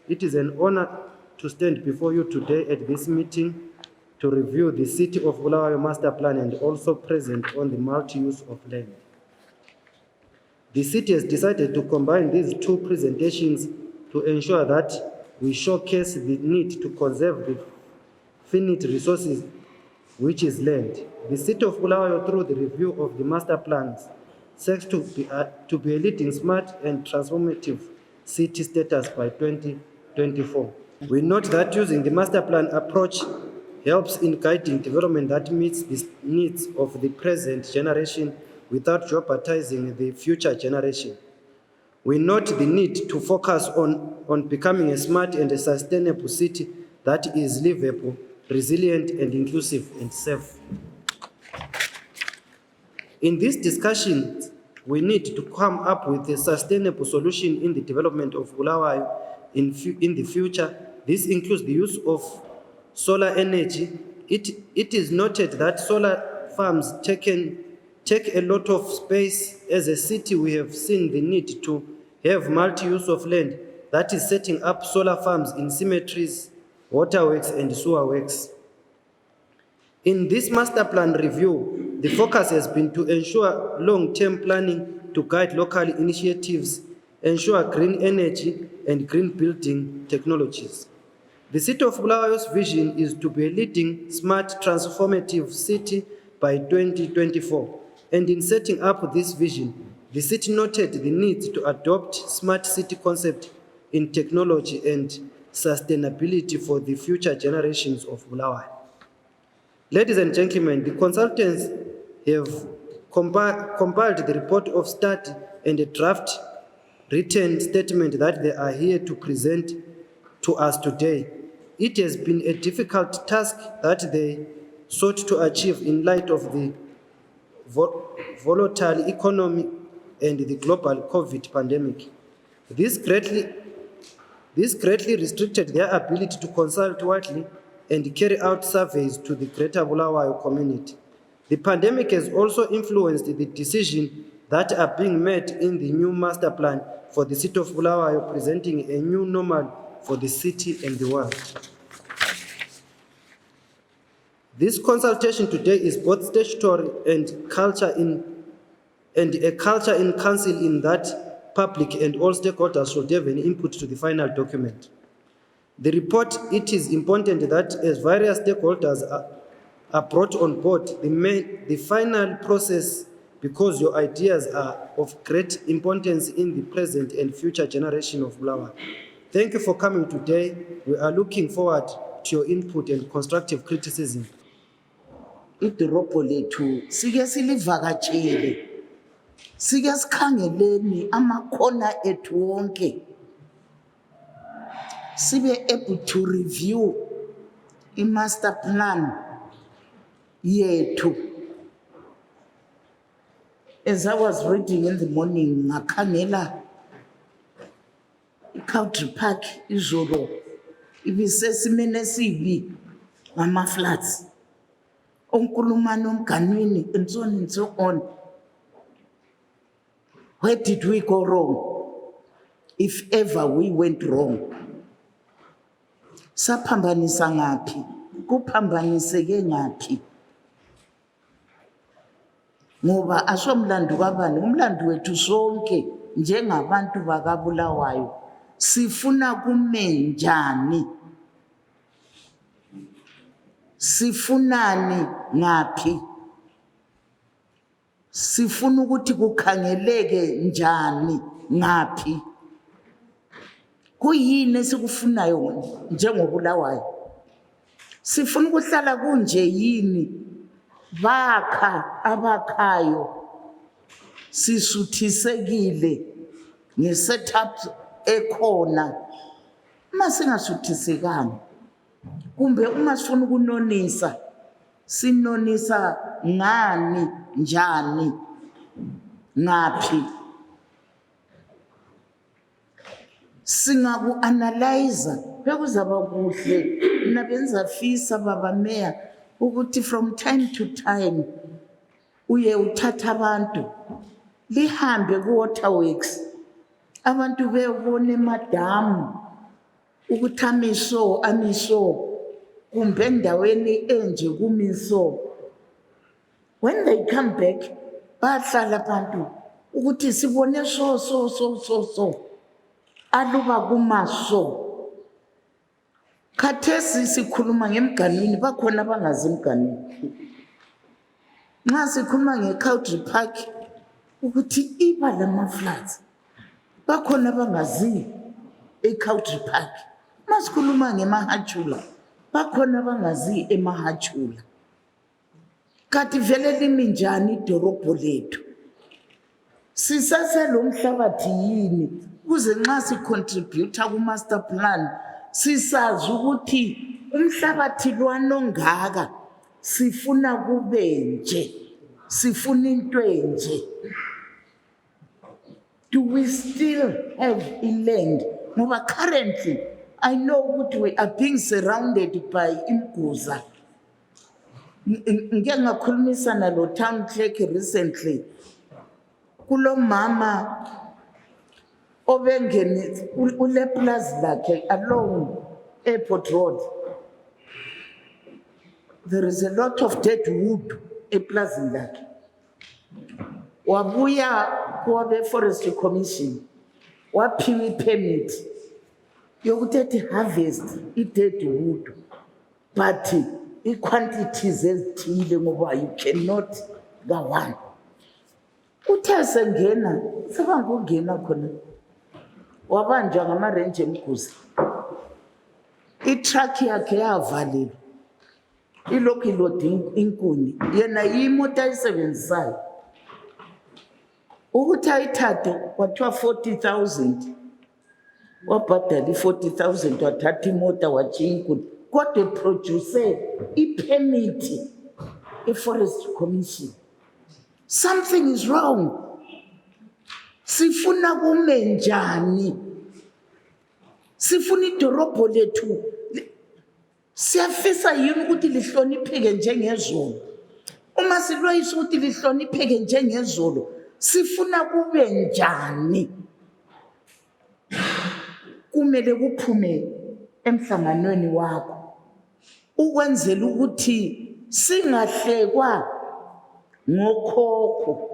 It is an honor to stand before you today at this meeting to review the City of Bulawayo Master Plan and also present on the multi-use of land. The city has decided to combine these two presentations to ensure that we showcase the need to conserve the finite resources, which is land. The City of Bulawayo, through the review of the master plans, seeks to be a leading smart and transformative city status by 2024. We note that using the master plan approach helps in guiding development that meets the needs of the present generation without jeopardizing the future generation. We note the need to focus on becoming a smart and a sustainable city that is livable, resilient, and inclusive and safe. In this discussion, we need to come up with a sustainable solution in the development of Bulawayo in the future. This includes the use of solar energy. It is noted that solar farms take a lot of space. As a city, we have seen the need to have multi-use of land, that is setting up solar farms in cemeteries, waterworks, and sewer works. In this master plan review, the focus has been to ensure long-term planning to guide local initiatives, ensure green energy and green building technologies. The City of Bulawayo's vision is to be a leading, smart, transformative city by 2024. And in setting up this vision, the city noted the need to adopt smart city concept in technology and sustainability for the future generations of Bulawayo. Ladies and gentlemen, the consultants have compiled the report of study and a draft written statement that they are here to present to us today. It has been a difficult task that they sought to achieve in light of the volatile economy and the global COVID pandemic. This greatly restricted their ability to consult widely and carry out surveys to the greater Bulawayo community. The pandemic has also influenced the decisions that are being made in the new master plan for the City of Bulawayo, presenting a new normal for the city and the world. This consultation today is both statutory and a culture in council in that public and all stakeholders should have an input to the final document. The report, it is important that as various stakeholders are brought on board, the final process, because your ideas are of great importance in the present and future generation of Bulawayo. Thank you for coming today. We are looking forward to your input and constructive criticism. Idorobho lethu sike silivakatshele, sike sikhangeleni amakhona ethu wonke, sibe able to review i-master plan yethu. As I was reading in the morning, ngakhangela i-Country Park izolo ibisesimeni esibi ngama-floods, onkulumane omganwini, and so on. Where did we go wrong? If ever we went wrong. Saphambanisa ngaphi? Kuphambaniseke ngaphi? Ngoba asomlando kabani, umlando wethu sonke njengabantu bakaBulawayo sifuna kume njani? Sifunani ngaphi? Sifuna ukuthi kukhangeleke njani ngaphi? Kuyini esikufunayo njengoBulawayo? Sifuna ukuhlala kunje yini? Bakha abakhayo sisuthisekile nge-setup ekhona. Uma singasuthisekanga, kumbe uma sifuna ukunonisa, sinonisa ngani, njani, ngaphi? Singaku-analyze bekuzaba kuhle. Mina bengizafisa baba mayor ukuthi from time to time uye uthatha abantu lihambe ku-waterworks, abantu bebone emadamu ukuthi amiso kumbe endaweni enje kumiso. When they come back bahlala abantu ukuthi sibone so aluba kumaso. Khathesi sikhuluma ngemganwini, bakhona abangazi emganwini. Nxa sikhuluma ngeCountry Park ukuthi iba lama-floods, bakhona abangazi eCountry Park. Masikhuluma ngeMahachula, bakhona abangazi eMahachula. Kanti vele limi njani idorobho lethu? Sisaselo mhlabathi yini ukuze nxa sicontribute ku-master plan sisazi ukuthi umhlabathi lwanongaka sifuna kube nje, sifuna into enje. Do we still have land? Ngoba currently I know ukuthi we are being surrounded by imguza. Ngike ngakhulumisana lo town clerk recently. Kulo mama obengene ule plaza lakhe along Airport Road. There is a lot of dead wood eplazini lakhe. Wabuya kwabe Forestry Commission waphiwa ipermit yokuthi harvest i-dead wood, but i-quantities ezithile ngoba you cannot go one. Uthe sengena sebangungena khona wabanjwa ngama-range emguza. I-truck yakhe yavalelwa ilokhu ilode inkuni, yena imoto ayisebenzisayo ukuthi ayithathe kwathiwa 40,000. Wabhadala i-40,000 wathatha imoto watshiya inkuni, kodwa eproduce ipermit e-Forest Commission. Something is wrong. Sifuna kume njani? Sifuna idorobho lethu siyafisa yini ukuthi lihlonipheke njengezolo? Uma silwayisa ukuthi lihlonipheke njengezolo, sifuna kube njani? Kumele kuphume emhlanganweni wakho ukwenzela ukuthi singahlekwa ngokhokho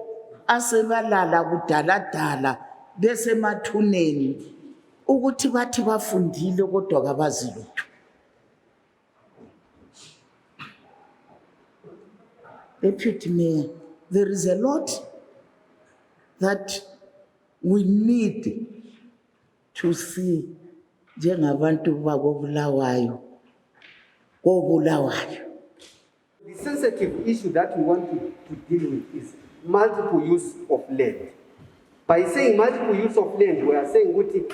asebalala kudaladala besemathuneni ukuthi bathi bafundile kodwa kabazi lutho. Deputy Mayor, there is a lot that we need to see njengabantu bakobulawayo kobulawayo. The sensitive issue that we want to deal with is multiple use of land. By saying multiple use of land, we are saying ukuthi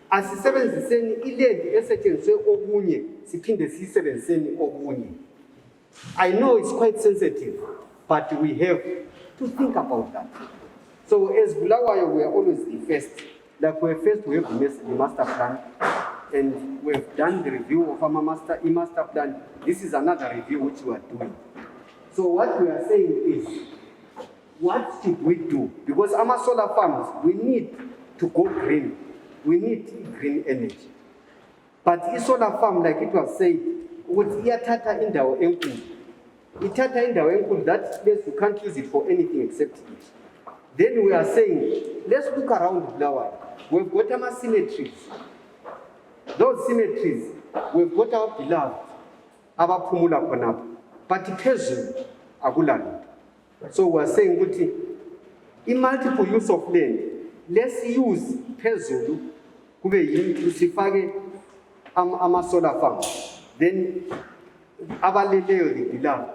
asisebenziseni iland esetshenziswe okunye siphinde sisebenziseni okunye. I know it's quite sensitive, but we have to think about that. So as Bulawayo, we are always the first. Like we're first, we have the master plan, and we've done the review of our master plan. This is another review which we are doing. So what we are saying is, what should we do? Because our solar farms, we need to go green. We need green energy. But a solar farm, like it was said, would tata in our enkulu. Itata in our enkulu, that place you can't use it for anything except it. Then we are saying, let's look around Bulawayo. We've got our cemeteries. Those cemeteries, we've got our beloved, our Pumula Konap, but Pezu, Agulani. So we are saying, in multiple use of land, let's use Pezu, to sifage ama solar farm. Then, abaleleo the beloved,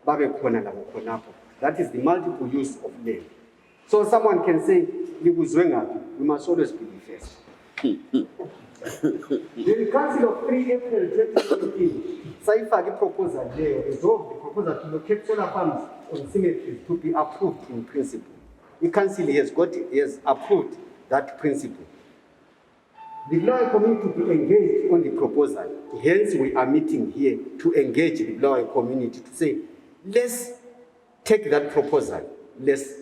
Babe Kona Konapo. That is the multiple use of land. So someone can say, we must always be the first. The Council of 3 April 2017, Saifagi proposal there resolved the proposal to locate solar farms on cemeteries to be approved in principle. The Council has approved that principle. The Bulawayo community to be engaged on the proposal. Hence, we are meeting here to engage the Bulawayo community to say, let's take that proposal. Let's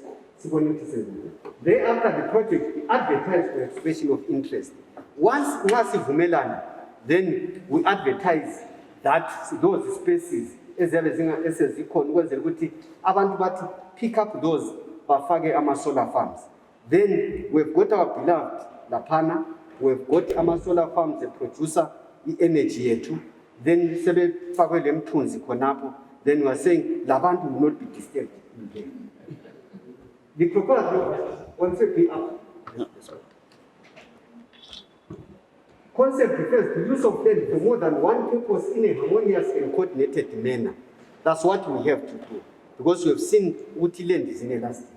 Thereafter the project advertised for expression of interest. Once Nasi Vumelani, then we advertise that those spaces esezikhona ukwenzela ukuthi abantu bathi pick up those bafake ama-solar farms. Then we've got our beloved laphana, we've got ama-solar farms producer i-energy yethu, then sebefakwe le mthunzi khonapho, then we are saying labantu will not be disturbed in there. The proposal wants to be up. Concept refers to use of land for more than one purpose in a harmonious and coordinated manner. That's what we have to do, because we have seen what land is inelastic.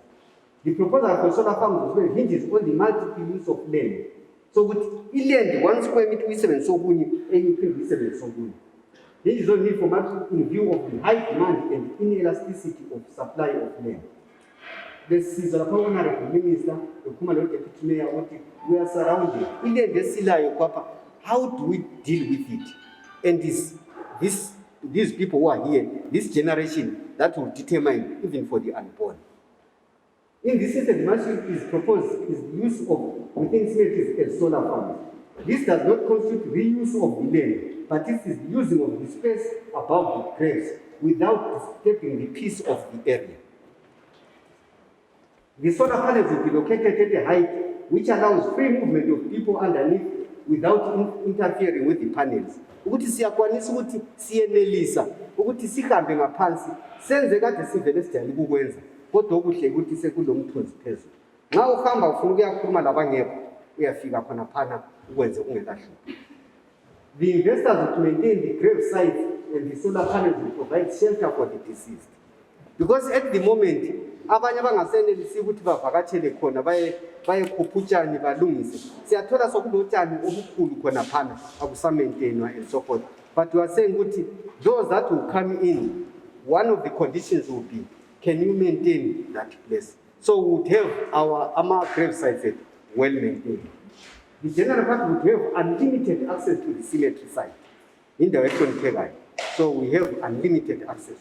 The proposal for solar farms as well hinges on the multiple use of land. So with land, 1 square meter we 7 so good, any we 7 so good. This is only for in view of the high demand and inelasticity of supply of land. The season of honorable minister, the Kumalo deputy mayor, we are surrounded. How do we deal with it? And these people who are here, this generation, that will determine even for the unborn. In this system, the measure is proposed is the use of within cemeteries and solar farms. This does not constitute reuse of the land, but it is using of the space above the graves without disturbing the peace of the area. The solar panels will be located at a height which allows free movement of people underneath without interfering with the panels. Ukuthi siyakwanisa ukuthi siyenelisa ukuthi sihambe ngaphansi senze kade sivele sijayele ukukwenza kodwa okuhle ukuthi sekulomthunzi phezulu. Nxa uhamba ufuna ukuyakhuluma labangekho uyafika khona phana ukwenze ungelahluphi. The investors will maintain the grave site and the solar panels will provide shelter for the deceased. Because at the moment abanye abangasenelisi ukuthi bavakatshele khona bayekhupha utshani balungise. Siyathola sokulotshani obukhulu khona phana akusamantainwa and so forth. But we are saying ukuthi those that will come in, one of the conditions will be, can you maintain that place? So we would have our grave sites well maintained. The general public would have unlimited access to the cemetery site in direction Kegai. So we have unlimited access to it.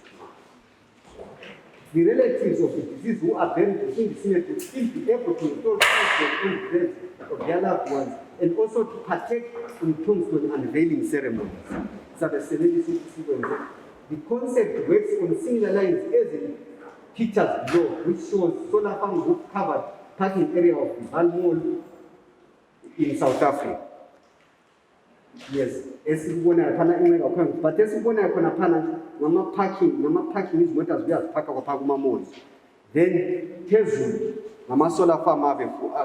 The relatives of the deceased who are buried within the cemetery will still be able to install tombstones in the graves of their loved ones and also to partake in tombstone unveiling ceremonies. The concept works on similar lines as in pictures below, which shows solar farm roof covered parking area of the Vaal Mall in South Africa. Yes, esibona phana inweka khona, but esibona khona phana ngama-parking izimota ziyazipaka kwapha kuma-malls. Then phezulu ngama-solar farm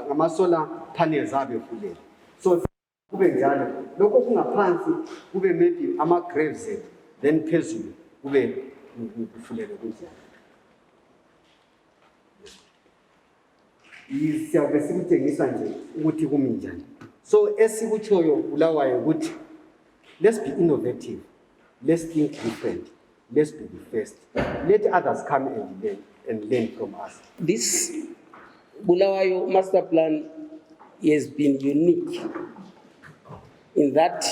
ngama-solar panels abefulele. So kube njalo lokho kungaphansi kube maybe ama-graves ethu, then phezulu kube kufulele kunjalo. Siyabe sikutshengisa nje ukuthi kumi njani. So esikutshoyo Bulawayo ukuthi let's be innovative, let's think different, let's be the first. Let others come and learn from us. This Bulawayo master plan has been unique in that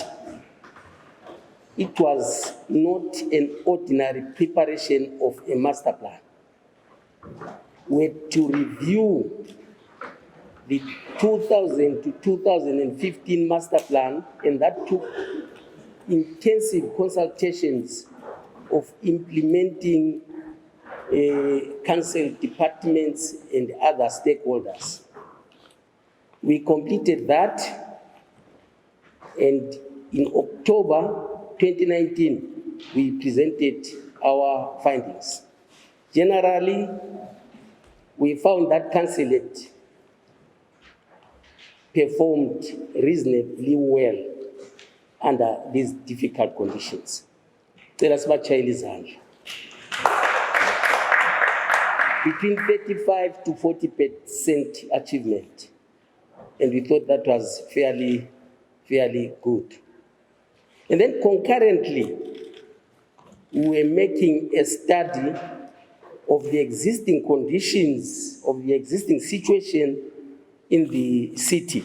it was not an ordinary preparation of a master plan. We had to review the 2000 to 2015 master plan, and that took intensive consultations of implementing council departments and other stakeholders. We completed that, and in October 2019, we presented our findings. Generally, we found that council had performed reasonably well under these difficult conditions. Between 35 to 40% achievement. And we thought that was fairly good. And then concurrently, we were making a study of the existing conditions, of the existing situation in the city.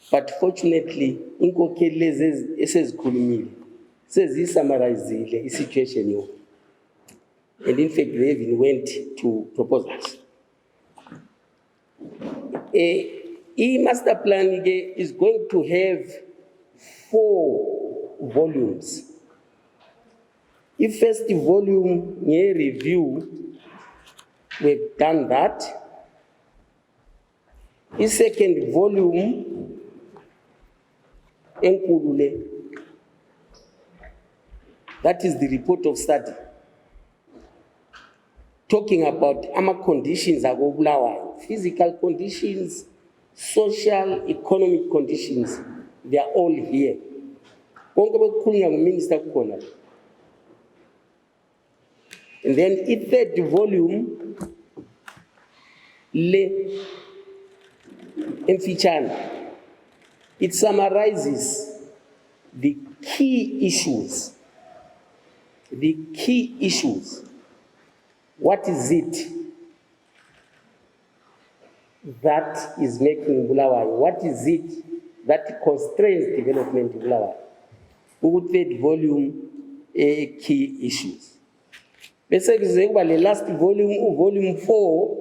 But fortunately, inkokeli esezikhulumile sezisummarizile i-situation yo. And in fact, they even went to proposals. A master plan is going to have 4 volumes. If first volume near review, we've done that. The second volume, Enkulule, that is the report of study, talking about ama conditions agobulawayo, physical conditions, social, economic conditions, they are all here. Konke bekukhulunywa nguminister kukhona. And then in third volume, le emfichana, it summarizes the key issues. The key issues. What is it that is making Bulawayo? What is it that constrains development in Bulawayo? Third volume, key issues. Basically, the last volume, volume 4,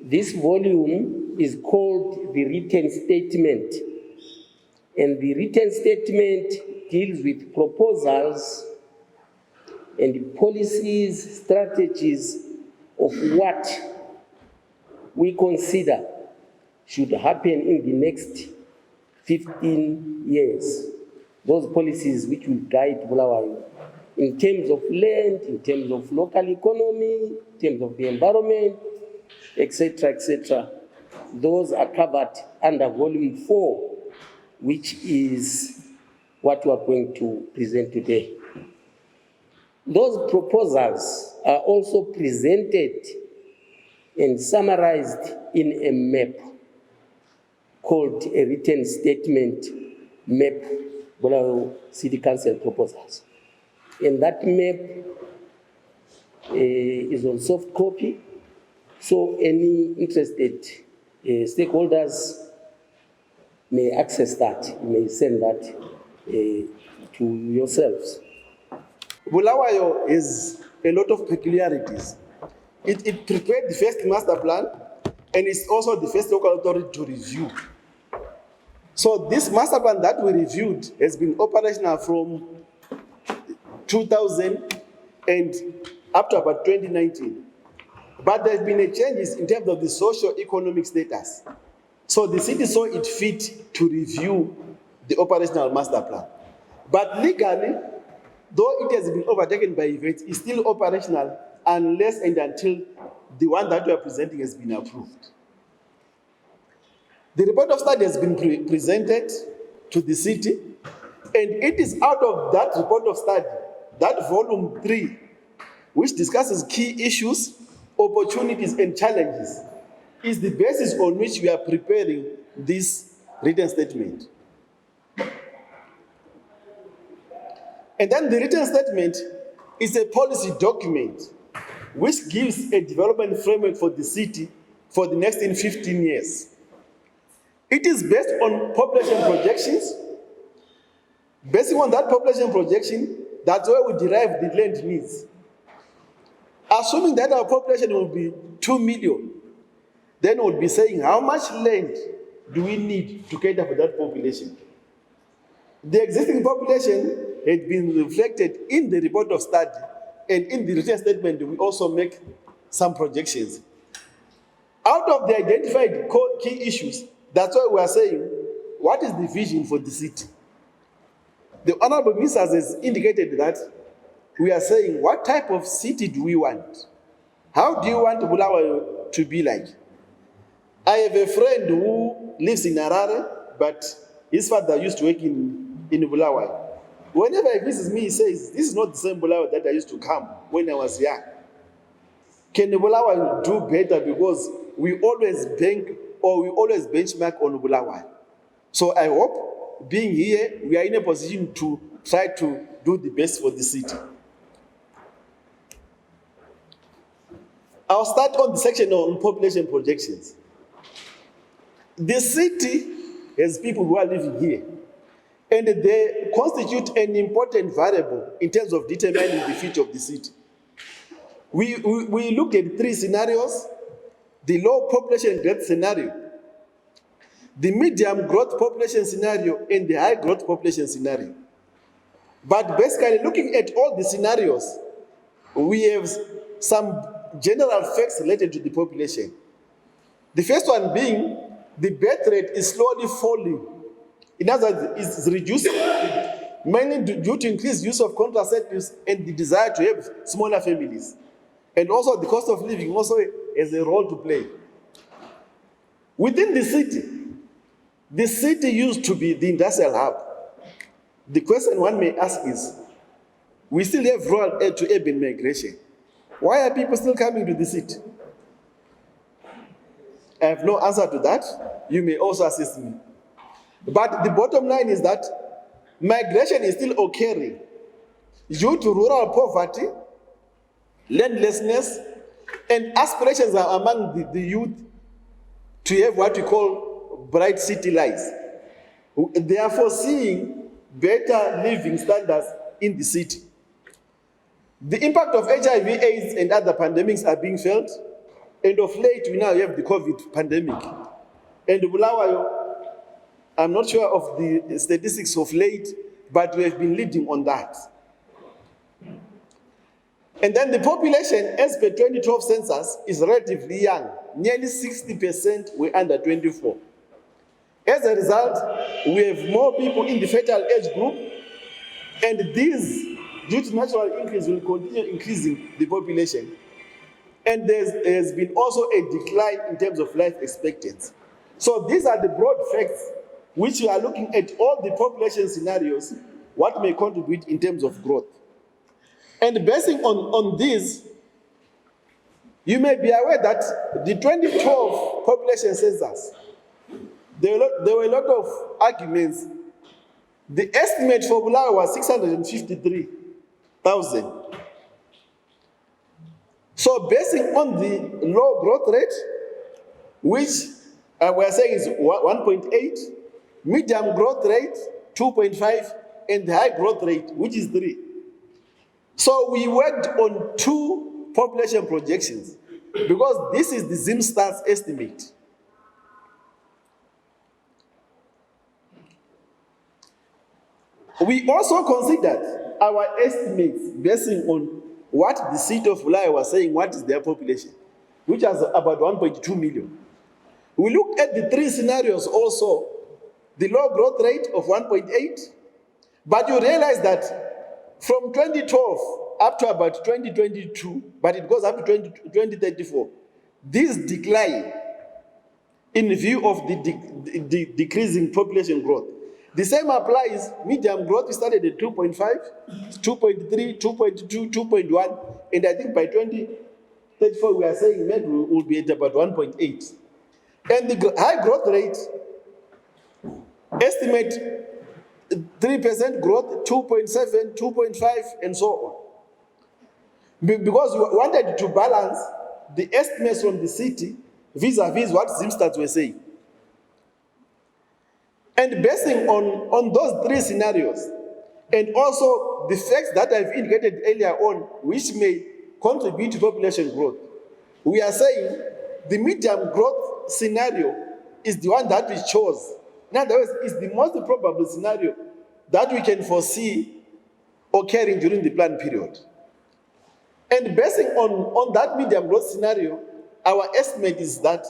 this volume is called the written statement. And the written statement deals with proposals and policies, strategies of what we consider should happen in the next 15 years. Those policies which will guide Bulawayo in terms of land, in terms of local economy, in terms of the environment, etc., etc. Those are covered under volume 4, which is what we are going to present today. Those proposals are also presented and summarized in a map called a written statement map, Bulawayo City Council proposals. And that map is on soft copy, so any interested stakeholders may access that, may send that to yourselves. Bulawayo has a lot of peculiarities. It prepared the first master plan, and it's also the first local authority to review. So this master plan that we reviewed has been operational from 2000 and up to about 2019. But there's been a changes in terms of the socio-economic status. So the city saw it fit to review the operational master plan. But legally, though it has been overtaken by events, it's still operational unless and until the one that we are presenting has been approved. The report of study has been presented to the city, and it is out of that report of study, that volume 3, which discusses key issues, opportunities, and challenges, is the basis on which we are preparing this written statement. And then the written statement is a policy document which gives a development framework for the city for the next 15 years. It is based on population projections. Based on that population projection, that's where we derive the land needs. Assuming that our population will be 2 million, then we'll be saying how much land do we need to cater for that population? The existing population had been reflected in the report of study, and in the written statement, we also make some projections. Out of the identified key issues, that's why we are saying, what is the vision for the city? The Honorable Minister has indicated that we are saying, what type of city do we want? How do you want Bulawayo to be like? I have a friend who lives in Harare, but his father used to work in Bulawayo. Whenever he visits me, he says, this is not the same Bulawayo that I used to come when I was young. Can Bulawayo do better, because we always benchmark on Bulawayo. So I hope, being here, we are in a position to try to do the best for the city. I'll start on the section on population projections. The city has people who are living here, and they constitute an important variable in terms of determining the future of the city. We looked at 3 scenarios: the low population growth scenario, the medium growth population scenario and the high growth population scenario. But basically, looking at all the scenarios, we have some general facts related to the population. The first one being the birth rate is slowly falling. In other words, it's reducing, mainly due to increased use of contraceptives and the desire to have smaller families. And also the cost of living also has a role to play. Within the city used to be the industrial hub. The question one may ask is, we still have rural to urban migration. Why are people still coming to the city? I have no answer to that. You may also assist me. But the bottom line is that migration is still occurring due to rural poverty, landlessness, and aspirations are among the youth to have what we call bright city lives. They are foreseeing better living standards in the city. The impact of HIV, AIDS, and other pandemics are being felt, and of late we now have the COVID pandemic. And Bulawayo, I'm not sure of the statistics of late, but we have been leading on that. And then the population, as per 2012 census, is relatively young. Nearly 60% were under 24. As a result, we have more people in the fertile age group, and these, due to natural increase, will continue increasing the population. And there has been also a decline in terms of life expectancy. So these are the broad facts which we are looking at all the population scenarios, what may contribute in terms of growth. And basing on this, you may be aware that the 2012 population census, there were a lot of arguments. The estimate for Bulawayo was 653,000. So basing on the low growth rate, which we are saying is 1.8, medium growth rate 2.5, and the high growth rate, which is 3. So we worked on 2 population projections because this is the ZimStats estimate. We also considered our estimates basing on what the city of Bulawayo was saying, what is their population, which was about 1.2 million. We looked at the 3 scenarios also, the low growth rate of 1.8, but you realize that from 2012 up to about 2022, but it goes up to 2034, this decline in view of the decreasing population growth. The same applies, medium growth, we started at 2.5, 2.3, 2.2, 2.1, and I think by 2034 we are saying maybe we will be at about 1.8. And the high growth rate, estimate 3% growth, 2.7, 2.5, and so on. Because we wanted to balance the estimates from the city vis-a-vis what ZimStats were saying. And basing on those 3 scenarios, and also the facts that I've indicated earlier on, which may contribute to population growth, we are saying the medium growth scenario is the one that we chose. In other words, it's the most probable scenario that we can foresee occurring during the plan period. And basing on that medium growth scenario, our estimate is that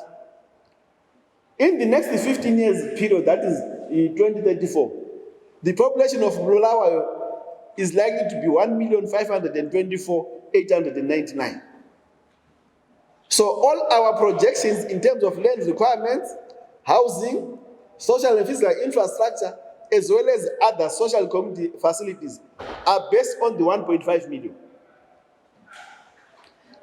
in the next 15 years period, that is in 2034, the population of Bulawayo is likely to be 1,524,899. So all our projections in terms of land requirements, housing, social and physical infrastructure, as well as other social community facilities are based on the 1.5 million.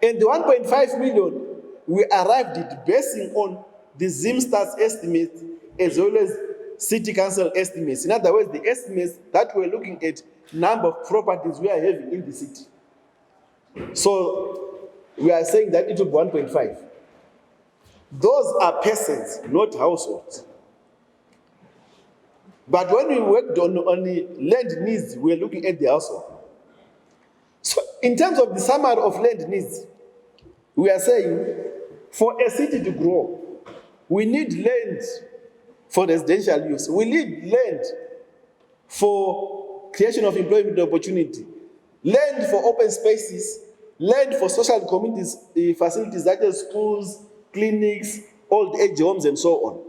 And the 1.5 million, we arrived at basing on the ZimStats estimates as well as City Council estimates. In other words, the estimates that we're looking at number of properties we are having in the city. So we are saying that it will be 1.5. Those are persons, not households. But when we worked on the land needs, we're looking at the household. So in terms of the summary of land needs, we are saying for a city to grow, we need land for residential use. We need land for creation of employment opportunity, land for open spaces, land for social and communities facilities such as schools, clinics, old age homes, and so on.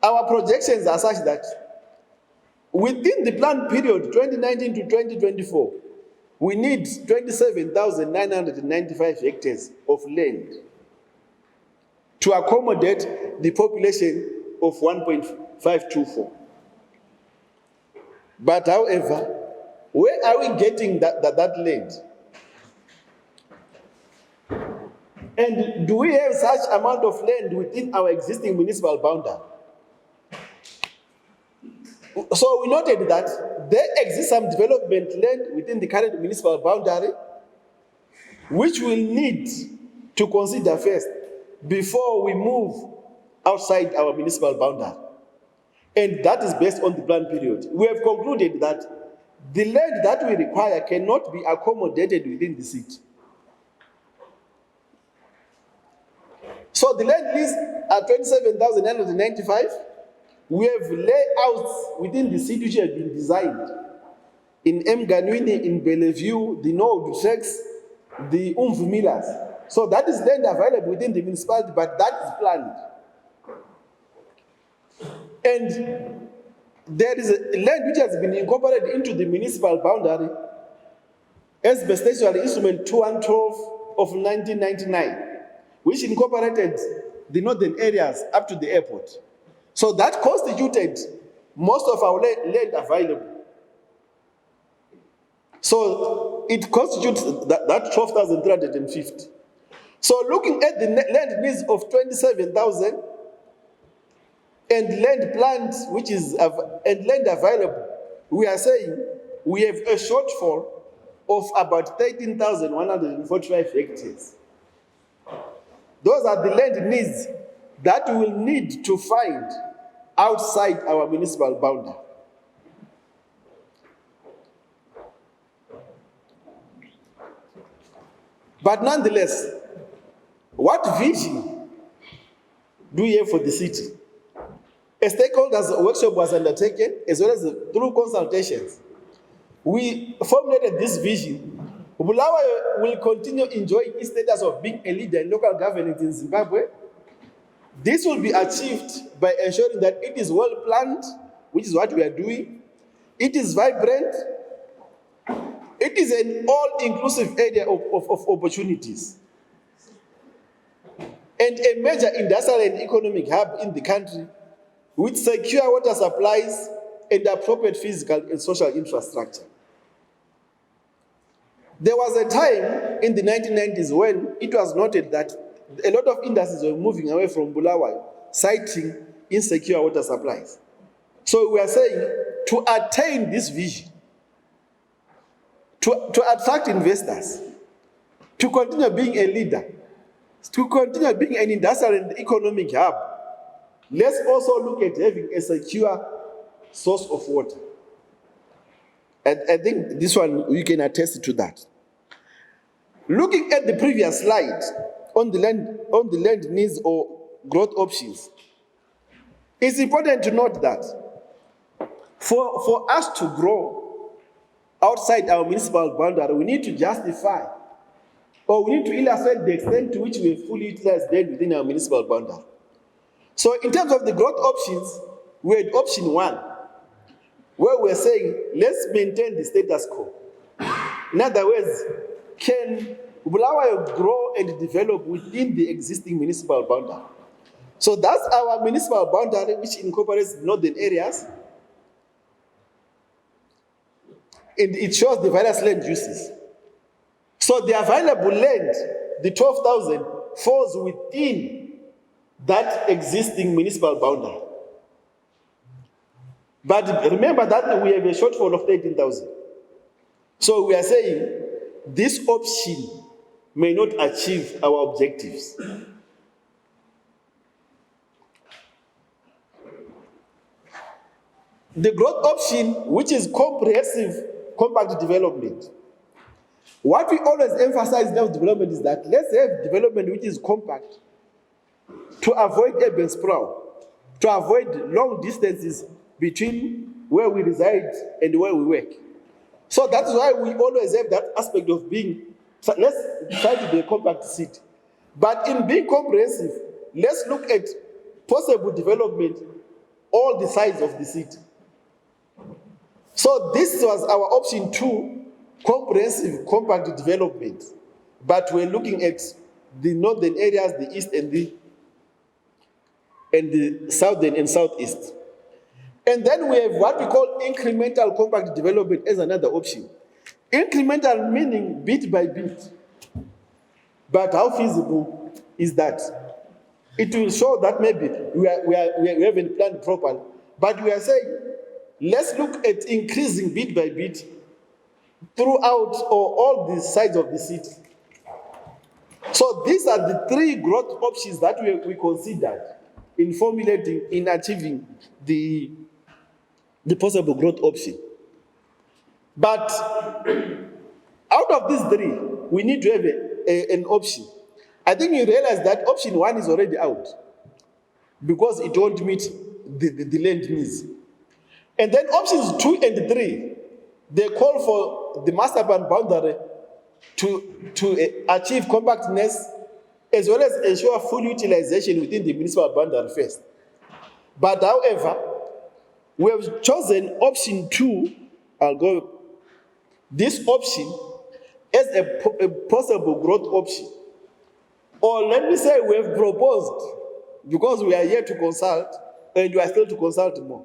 Our projections are such that within the planned period 2019 to 2024, we need 27,995 hectares of land to accommodate the population of 1.524. But however, where are we getting that land? And do we have such amount of land within our existing municipal boundary? So we noted that there exists some development land within the current municipal boundary, which we'll need to consider first before we move outside our municipal boundary. And that is based on the plan period. We have concluded that the land that we require cannot be accommodated within the city. So the land lists are 27,995. We have layouts within the city which have been designed in Mganwini, in Bellevue, the Node Tracks, the Millers. So that is land available within the municipality, but that is planned. And there is a land which has been incorporated into the municipal boundary as per statutory instrument 2112 of 1999, which incorporated the northern areas up to the airport. So that constituted most of our land available. So it constitutes that 12,350. So looking at the land needs of 27,000 and land planned, which is and land available, we are saying we have a shortfall of about 13,145 hectares. Those are the land needs that we will need to find outside our municipal boundary. But nonetheless, what vision do we have for the city? A stakeholders workshop was undertaken, as well as through consultations. We formulated this vision. Bulawayo will continue enjoying its status of being a leader in local governance in Zimbabwe. This will be achieved by ensuring that it is well planned, which is what we are doing. It is vibrant. It is an all-inclusive area of opportunities, and a major industrial and economic hub in the country with secure water supplies and appropriate physical and social infrastructure. There was a time in the 1990s when it was noted that a lot of industries were moving away from Bulawayo, citing insecure water supplies. So we are saying, to attain this vision, to attract investors, to continue being a leader, to continue being an industrial and economic hub, let's also look at having a secure source of water. And I think this one, we can attest to that. Looking at the previous slide on the land needs or growth options, it's important to note that for us to grow outside our municipal boundary, we need to justify, or we need to illustrate the extent to which we have fully utilized land within our municipal boundary. So in terms of the growth options, we had option 1, where we're saying, let's maintain the status quo. In other words, can Bulawayo grow and develop within the existing municipal boundary? So that's our municipal boundary, which incorporates northern areas. And it shows the various land uses. So the available land, the 12,000, falls within that existing municipal boundary. But remember that we have a shortfall of 13,000. So we are saying this option may not achieve our objectives. The growth option, which is comprehensive compact development. What we always emphasize in development is that let's have development which is compact to avoid urban sprawl, to avoid long distances between where we reside and where we work. So that's why we always have that aspect of being, so let's try to be a compact city. But in being comprehensive, let's look at possible development, all the sides of the city. So this was our option 2, comprehensive compact development. But we're looking at the northern areas, the east and the southern and southeast. And then we have what we call incremental compact development as another option. Incremental meaning bit by bit. But how feasible is that? It will show that maybe we haven't planned properly. But we are saying, let's look at increasing bit by bit throughout or all the sides of the city. So these are the 3 growth options that we considered in formulating, in achieving the possible growth option. But out of these 3, we need to have an option. I think you realize that option 1 is already out because it won't meet the land needs. And then options 2 and 3, they call for the master plan boundary to achieve compactness as well as ensure full utilization within the municipal boundary first. But however, we have chosen option 2, I'll go, this option as a possible growth option. Or let me say we have proposed, because we are here to consult and we are still to consult more.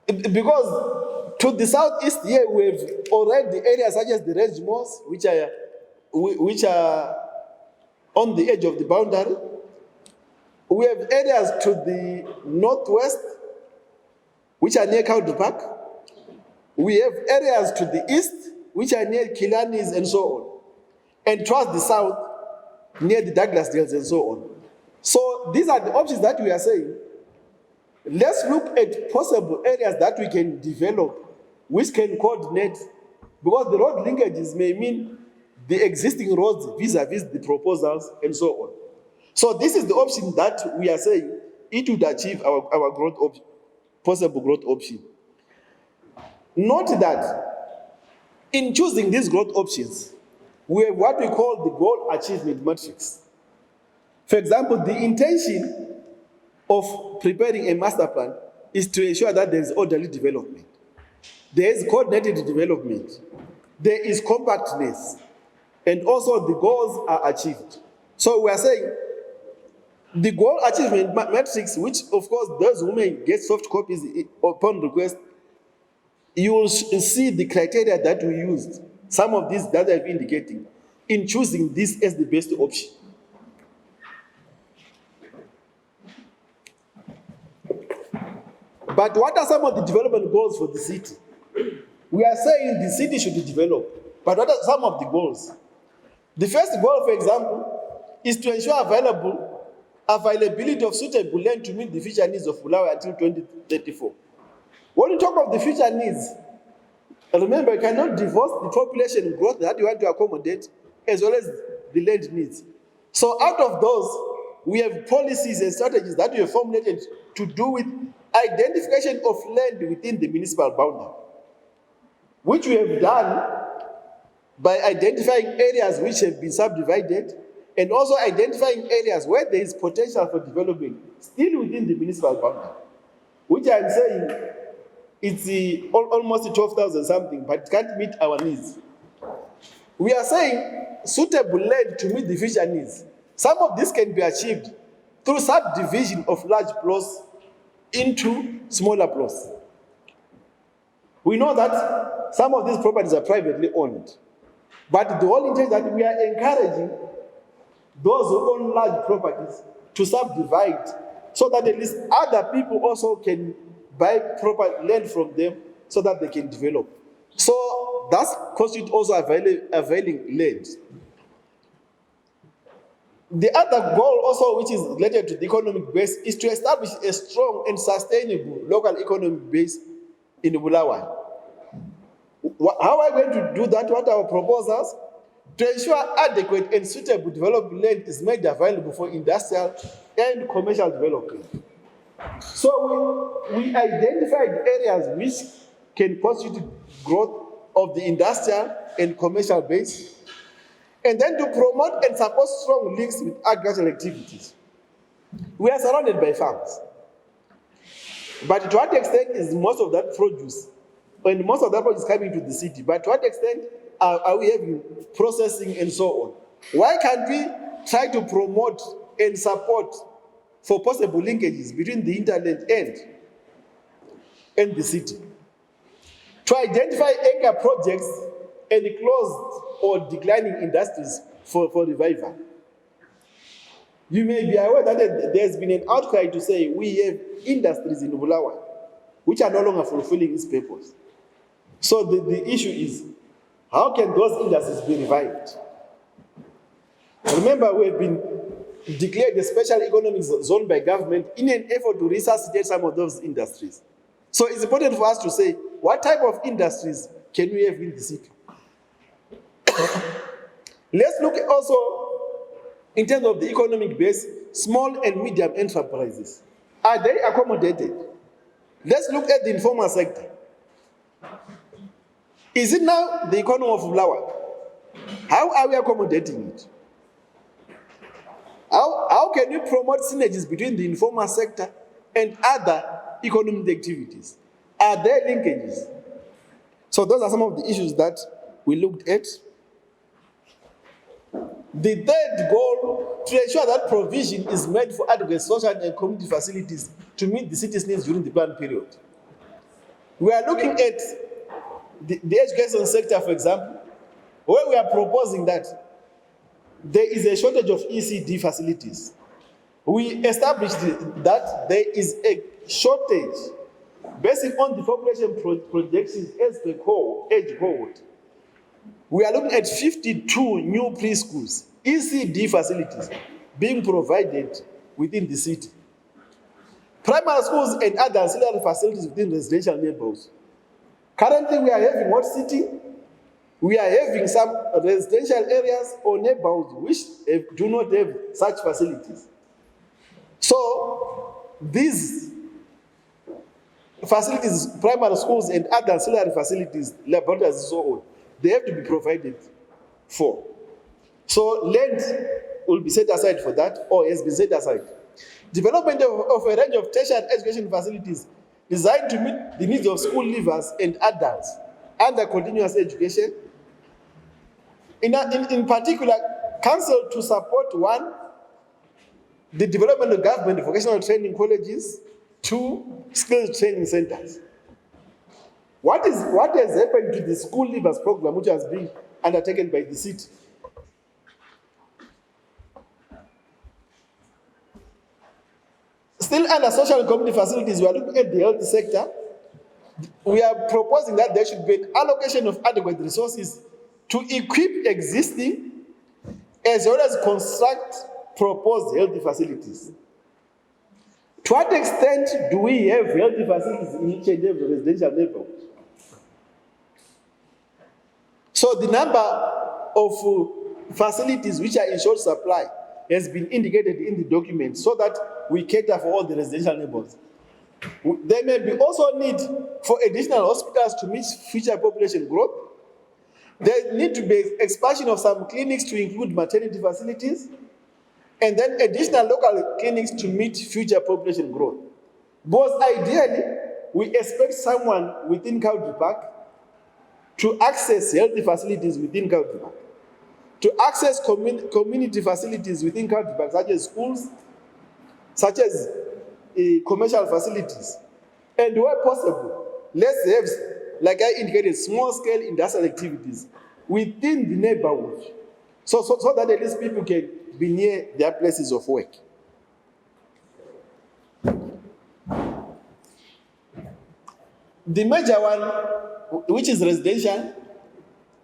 Because to the southeast here, we have already areas such as the Red Moors, which are on the edge of the boundary. We have areas to the northwest, which are near County Park. We have areas to the east, which are near Kilanis and so on. And towards the south, near the Douglas Dales and so on. So these are the options that we are saying. Let's look at possible areas that we can develop, which can coordinate, because the road linkages may mean the existing roads vis-a-vis the proposals and so on. So this is the option that we are saying it would achieve our growth option, possible growth option. Note that in choosing these growth options, we have what we call the goal achievement matrix. For example, the intention of preparing a master plan is to ensure that there is orderly development, there is coordinated development, there is compactness, and also the goals are achieved. So we are saying the goal achievement matrix, which of course those who may get soft copies upon request, you will see the criteria that we used, some of these that I've indicated, in choosing this as the best option. But what are some of the development goals for the city? We are saying the city should be developed, but what are some of the goals? The first goal, for example, is to ensure availability of suitable land to meet the future needs of Bulawayo until 2034. When you talk of the future needs, remember, you cannot divorce the population growth that you want to accommodate as well as the land needs. So out of those, we have policies and strategies that we have formulated to do with identification of land within the municipal boundary, which we have done by identifying areas which have been subdivided and also identifying areas where there is potential for development still within the municipal boundary, which I'm saying it's almost 12,000 something, but it can't meet our needs. We are saying suitable land to meet the future needs. Some of this can be achieved through subdivision of large plots into smaller plots. We know that some of these properties are privately owned, but the whole intent is that we are encouraging those who own large properties to subdivide so that at least other people also can buy proper land from them so that they can develop. So that constitutes also availing land. The other goal also, which is related to the economic base, is to establish a strong and sustainable local economic base in Bulawayo. How are we going to do that? What are our proposals? To ensure adequate and suitable development land is made available for industrial and commercial development. So we identified areas which can constitute growth of the industrial and commercial base, and then to promote and support strong links with agricultural activities. We are surrounded by farms. But to what extent is most of that produce, and most of that produce coming to the city, but to what extent are we having processing and so on? Why can't we try to promote and support for possible linkages between the hinterland and the city? To identify anchor projects and closed or declining industries for revival. You may be aware that there's been an outcry to say we have industries in Bulawayo which are no longer fulfilling its purpose. So the issue is, how can those industries be revived? Remember, we have been declared a special economic zone by government in an effort to resuscitate some of those industries. So it's important for us to say, what type of industries can we have in the city? Let's look also, in terms of the economic base, small and medium enterprises. Are they accommodated? Let's look at the informal sector. Is it now the economy of Bulawayo? How are we accommodating it? How can we promote synergies between the informal sector and other economic activities? Are there linkages? So those are some of the issues that we looked at. The third goal, to ensure that provision is made for adequate social and community facilities to meet the city's needs during the plan period. We are looking at the education sector, for example, where we are proposing that there is a shortage of ECD facilities. We established that there is a shortage based on the population projections as the age cohort. We are looking at 52 new preschools, ECD facilities, being provided within the city. Primary schools and other ancillary facilities within residential neighborhoods. Currently, we are having what city? We are having some residential areas or neighborhoods which do not have such facilities. So, these facilities, primary schools and other ancillary facilities, laboratories and so on, they have to be provided for. So land will be set aside for that, or has been set aside. Development of a range of tertiary education facilities designed to meet the needs of school leavers and adults under continuous education. In particular, council to support 1, the development of government vocational training colleges, 2, skills training centers. What has happened to the school leavers program which has been undertaken by the city? Still under social and community facilities, we are looking at the health sector. We are proposing that there should be an allocation of adequate resources to equip existing as well as construct proposed healthy facilities. To what extent do we have healthy facilities in each and every residential neighborhood? So the number of facilities which are in short supply has been indicated in the document so that we cater for all the residential neighborhoods. There may be also need for additional hospitals to meet future population growth. There need to be expansion of some clinics to include maternity facilities, and then additional local clinics to meet future population growth. Because ideally, we expect someone within Country Park to access healthy facilities within Country Park, to access community facilities within Country Park, such as schools, such as commercial facilities, and where possible, let's have, like I indicated, small-scale industrial activities within the neighborhood, so that at least people can be near their places of work. The major one, which is residential,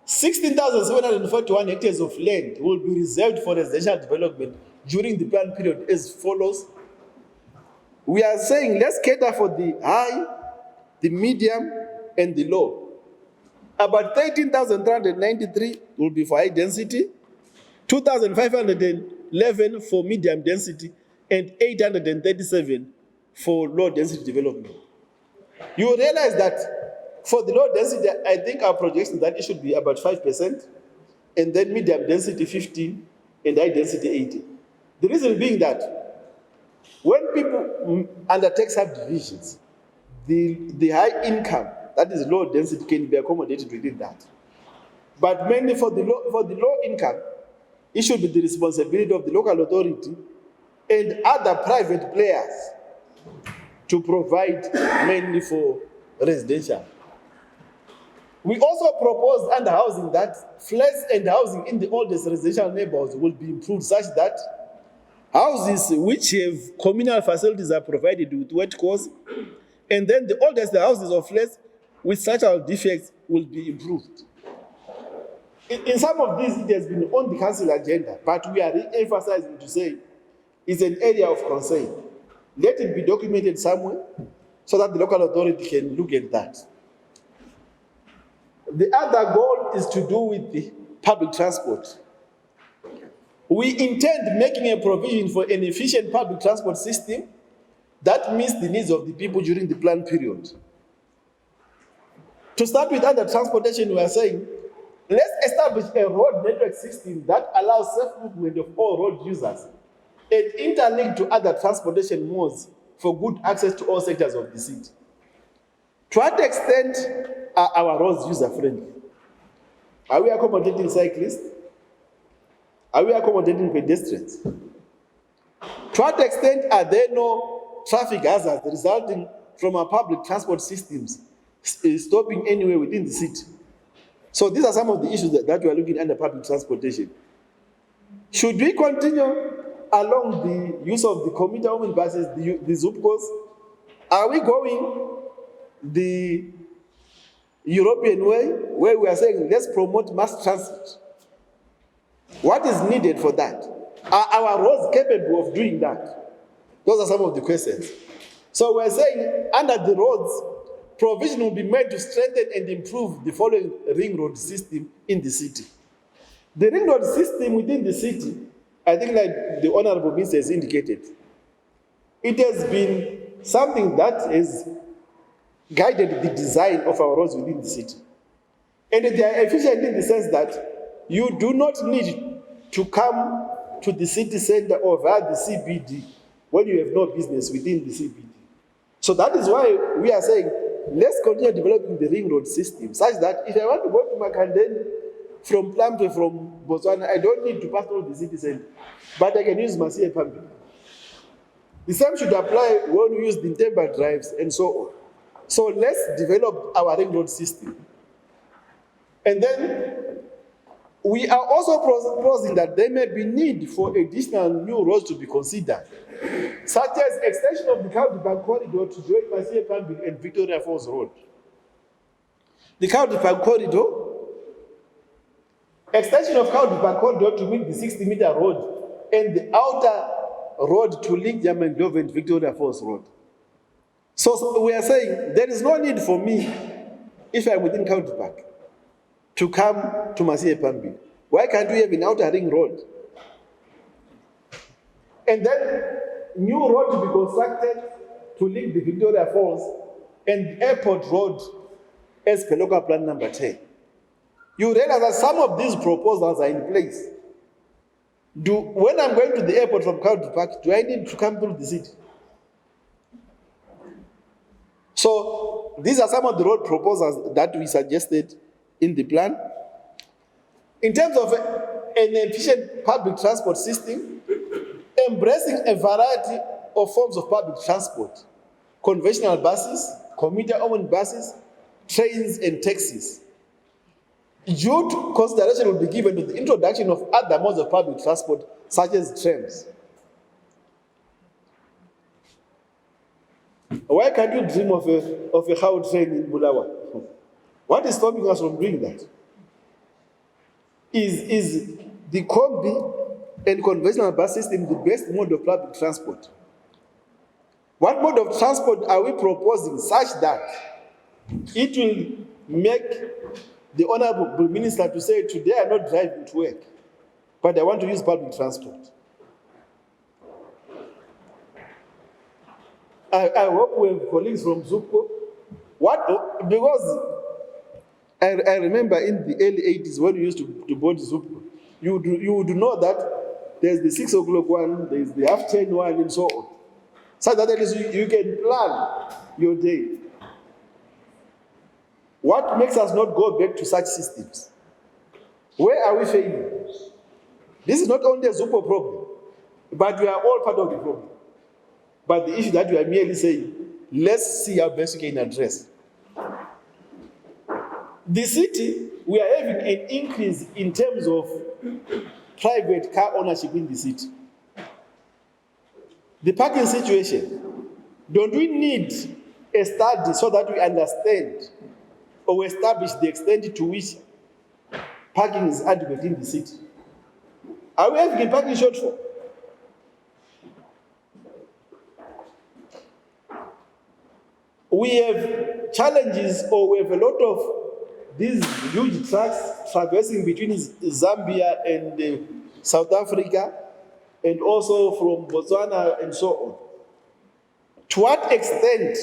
16,741 hectares of land will be reserved for residential development during the plan period as follows. We are saying let's cater for the high, the medium, and the low. About 13,393 will be for high density, 2,511 for medium density, and 837 for low density development. You realize that for the low density, I think our projection that it should be about 5%, and then medium density 15, and high density 80. The reason being that when people undertake subdivisions, the high income, that is low density, can be accommodated within that. But mainly for the low income, it should be the responsibility of the local authority and other private players to provide mainly for residential. We also proposed under housing that flats and housing in the oldest residential neighborhoods will be improved such that houses which have communal facilities are provided with wet cores, and then the oldest houses or flats with structural defects will be improved. In some of these, it has been on the council agenda, but we are re-emphasizing to say it's an area of concern. Let it be documented somewhere so that the local authority can look at that. The other goal is to do with the public transport. We intend making a provision for an efficient public transport system that meets the needs of the people during the planned period. To start with under transportation, we are saying, let's establish a road network system that allows safe movement of all road users and interlink to other transportation modes for good access to all sectors of the city. To what extent are our roads user-friendly? Are we accommodating cyclists? Are we accommodating pedestrians? To what extent are there no traffic hazards resulting from our public transport systems stopping anywhere within the city? So these are some of the issues that we are looking at under public transportation. Should we continue along the use of the commuter women buses, the Zupcos? Are we going the European way, where we are saying let's promote mass transit? What is needed for that? Are our roads capable of doing that? Those are some of the questions. So we're saying under the roads, provision will be made to strengthen and improve the following ring road system in the city. The ring road system within the city, I think like the Honorable Minister has indicated, it has been something that has guided the design of our roads within the city. And they are efficient in the sense that you do not need to come to the city center or via the CBD when you have no business within the CBD. So that is why we are saying, let's continue developing the ring road system such that if I want to go to Makandeni from Plamte, from Botswana, I don't need to pass through the city center, but I can use Masia Pambi. The same should apply when we use the Ntemba drives and so on. So let's develop our ring road system. And then we are also proposing that there may be need for additional new roads to be considered, such as extension of the Kauripan corridor to join Masia Pambi and Victoria Falls Road. The Kauripan corridor, extension of Kauripan corridor to meet the 60-meter road and the outer road to link Yamandov and Victoria Falls Road. So we are saying there is no need for me, if I'm within County Park, to come to Masia Pambi. Why can't we have an outer ring road? And then new road to be constructed to link the Victoria Falls and the airport road as per local plan number 10. You realize that some of these proposals are in place. When I'm going to the airport from County Park, do I need to come through the city? So these are some of the road proposals that we suggested in the plan. In terms of an efficient public transport system, embracing a variety of forms of public transport, conventional buses, commuter-owned buses, trains, and taxis. Due consideration will be given to the introduction of other modes of public transport, such as trams. Why can't you dream of a Khao train in Bulawa? What is stopping us from doing that? Is the Kombi and conventional bus system the best mode of public transport? What mode of transport are we proposing such that it will make the Honorable Minister to say, today I'm not driving to work, but I want to use public transport? I hope we have colleagues from ZUPCO. Because I remember in the early 80s when we used to board ZUPCO, you would know that there's the 6 o'clock one, there's the half 10 one, and so on. So that at least you can plan your day. What makes us not go back to such systems? Where are we failing? This is not only a ZUPCO problem, but we are all part of the problem. But the issue that we are merely saying, let's see how best we can address. The city, we are having an increase in terms of private car ownership in the city. The parking situation, don't we need a study so that we understand or establish the extent to which parking is adequate in the city? Are we having a parking shortfall? We have challenges, or we have a lot of these huge trucks traversing between Zambia and South Africa, and also from Botswana and so on. To what extent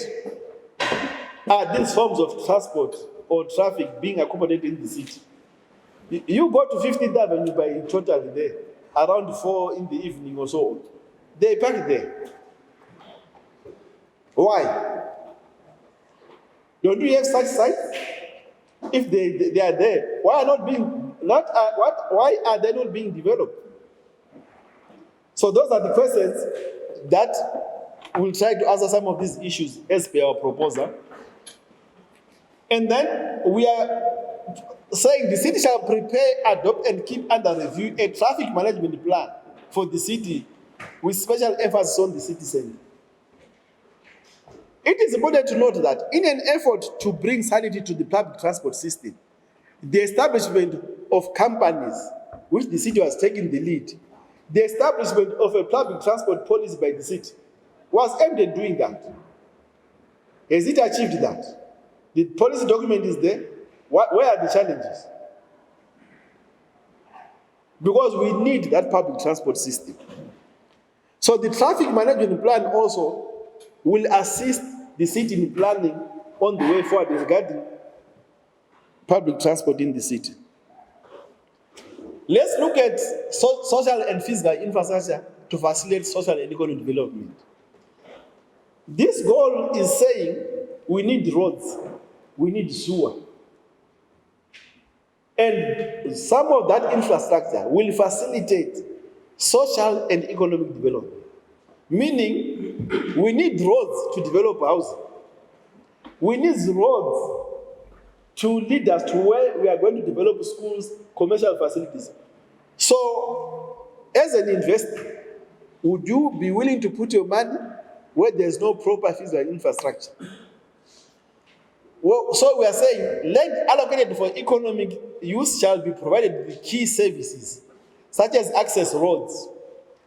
are these forms of transport or traffic being accommodated in the city? You go to 50th Avenue by Total there, around 4 in the evening or so on. They park there. Why? Don't we have such sites? If they are there, why are they not being developed? So those are the questions that we'll try to answer some of these issues as per our proposal. And then we are saying the city shall prepare, adopt, and keep under review a traffic management plan for the city with special emphasis on the city center. It is important to note that in an effort to bring sanity to the public transport system, the establishment of companies, which the city was taking the lead, the establishment of a public transport policy by the city was aimed at doing that. Has it achieved that? The policy document is there. Where are the challenges? Because we need that public transport system. So the traffic management plan also will assist the city in planning on the way forward regarding public transport in the city. Let's look at social and physical infrastructure to facilitate social and economic development. This goal is saying we need roads, we need sewer. And some of that infrastructure will facilitate social and economic development. Meaning, we need roads to develop housing. We need roads to lead us to where we are going to develop schools, commercial facilities. So, as an investor, would you be willing to put your money where there's no proper physical infrastructure? Well, so we are saying land allocated for economic use shall be provided with key services, such as access roads,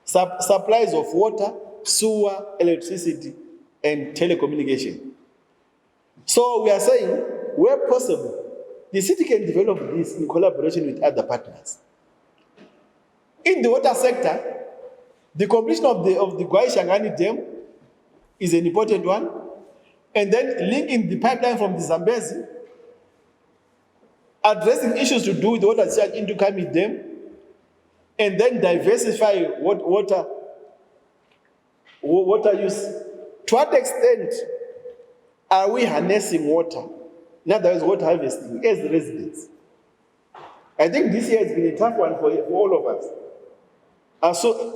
supplies of water, sewer, electricity, and telecommunication. So we are saying, where possible, the city can develop this in collaboration with other partners. In the water sector, the completion of the Gwai Shangani Dam is an important one, and then linking the pipeline from the Zambezi, addressing issues to do with water discharge into Kami Dam, and then diversify water use. To what extent are we harnessing water? In other words, water harvesting as residents. I think this year has been a tough one for all of us.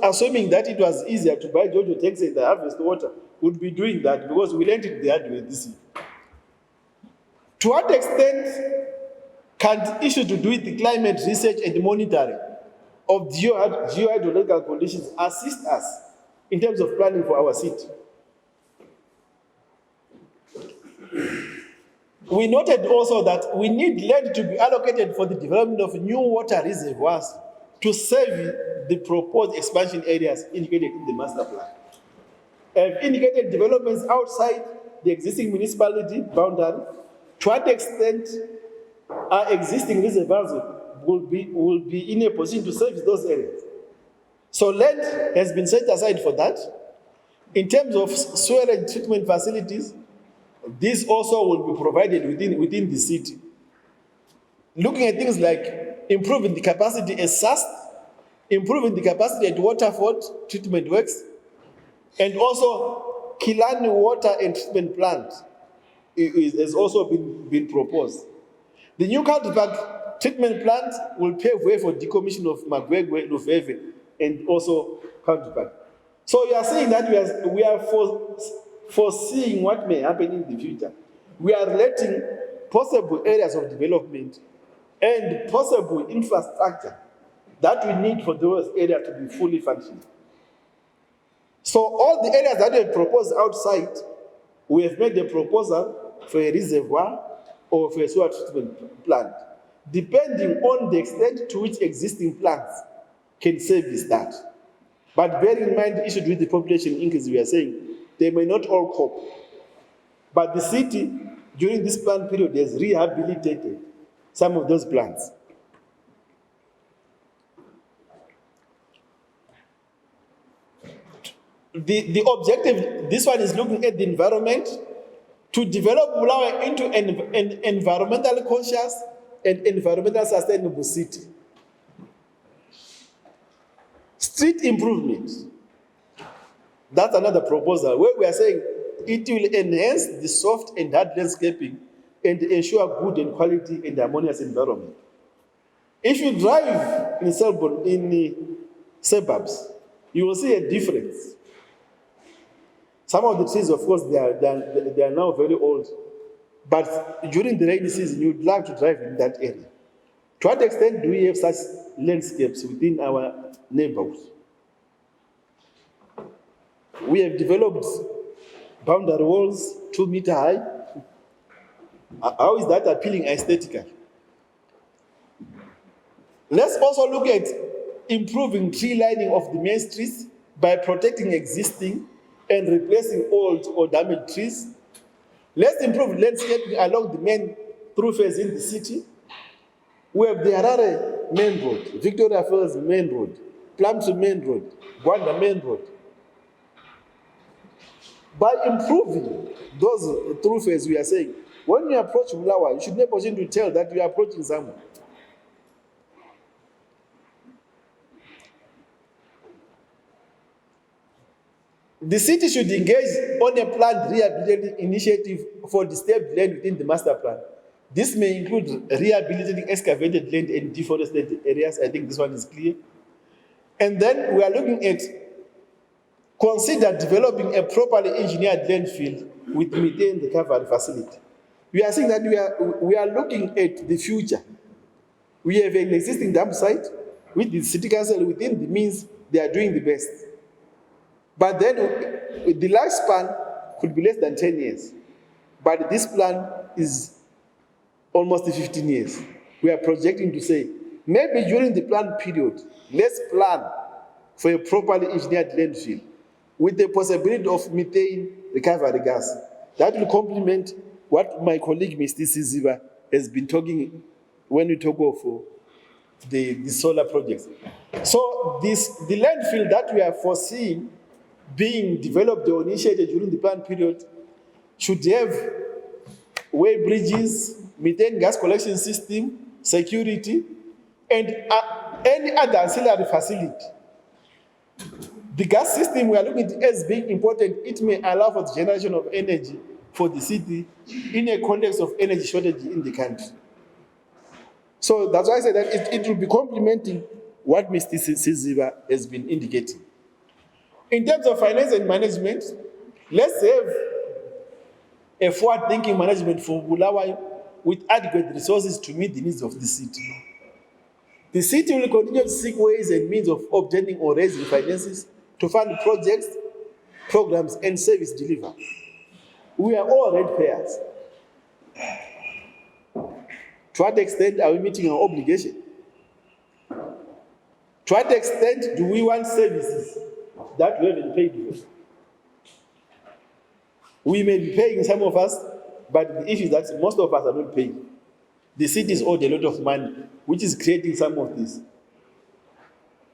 Assuming that it was easier to buy Jojo tanks and harvest water, would be doing that because we learned it the hard way this year. To what extent can issues to do with the climate research and monitoring of geohydrological conditions assist us in terms of planning for our city? We noted also that we need land to be allocated for the development of new water reservoirs to serve the proposed expansion areas indicated in the master plan. Have indicated developments outside the existing municipality boundary. To what extent our existing reservoirs will be in a position to service those areas? So land has been set aside for that. In terms of sewage treatment facilities, this also will be provided within the city. Looking at things like improving the capacity at SAST, improving the capacity at Waterford Treatment Works, and also Killarney Water and Treatment Plant has also been proposed. The new County Park Treatment Plant will pave way for decommission of Magwegwe, Lufeve, and also County Park. So you are saying that we are foreseeing what may happen in the future. We are letting possible areas of development and possible infrastructure that we need for those areas to be fully functioning. So all the areas that we have proposed outside, we have made a proposal for a reservoir or for a sewer treatment plant, depending on the extent to which existing plants can service that. But bear in mind the issue with the population increase, we are saying they may not all cope. But the city, during this plan period, has rehabilitated some of those plants. The objective, this one is looking at the environment, to develop Bulawayo into an environmentally conscious and environmentally sustainable city. Street improvement, that's another proposal where we are saying it will enhance the soft and hard landscaping and ensure good and quality and harmonious environment. If you drive in Selborne, in the suburbs, you will see a difference. Some of the trees, of course, they are now very old, but during the rainy season, you'd love to drive in that area. To what extent do we have such landscapes within our neighborhoods? We have developed boundary walls 2 meters high. How is that appealing aesthetically? Let's also look at improving tree lining of the main streets by protecting existing and replacing old or damaged trees. Let's improve landscaping along the main thoroughfares in the city. We have the Harare main road, Victoria Falls main road, Plumtree main road, Gwanda main road. By improving those thoroughfares, we are saying, when you approach Bulawayo, you should be able to tell that you are approaching somewhere. The city should engage on a planned rehabilitating initiative for disturbed land within the master plan. This may include rehabilitating excavated land and deforested areas. I think this one is clear. And then we are looking at consider developing a properly engineered landfill with methane recovery facility. We are saying that we are looking at the future. We have an existing dump site with the city council within the means they are doing the best. But then the lifespan could be less than 10 years. But this plan is almost 15 years. We are projecting to say, maybe during the plan period, let's plan for a properly engineered landfill with the possibility of methane recovery gas. That will complement what my colleague, Mr. Siziba, has been talking when we talk of the solar projects. So the landfill that we are foreseeing being developed or initiated during the plan period should have way bridges, methane gas collection system, security, and any other ancillary facility. The gas system we are looking at as being important. It may allow for the generation of energy for the city in a context of energy shortage in the country. So that's why I said that it will be complementing what Mr. Siziba has been indicating. In terms of finance and management, let's have a forward-thinking management for Bulawayo with adequate resources to meet the needs of the city. The city will continue to seek ways and means of obtaining or raising finances to fund projects, programs, and service delivery. We are all ratepayers. To what extent are we meeting our obligation? To what extent do we want services that we haven't paid for? We may be paying, some of us, but the issue is that most of us are not paying. The city is owed a lot of money, which is creating some of this.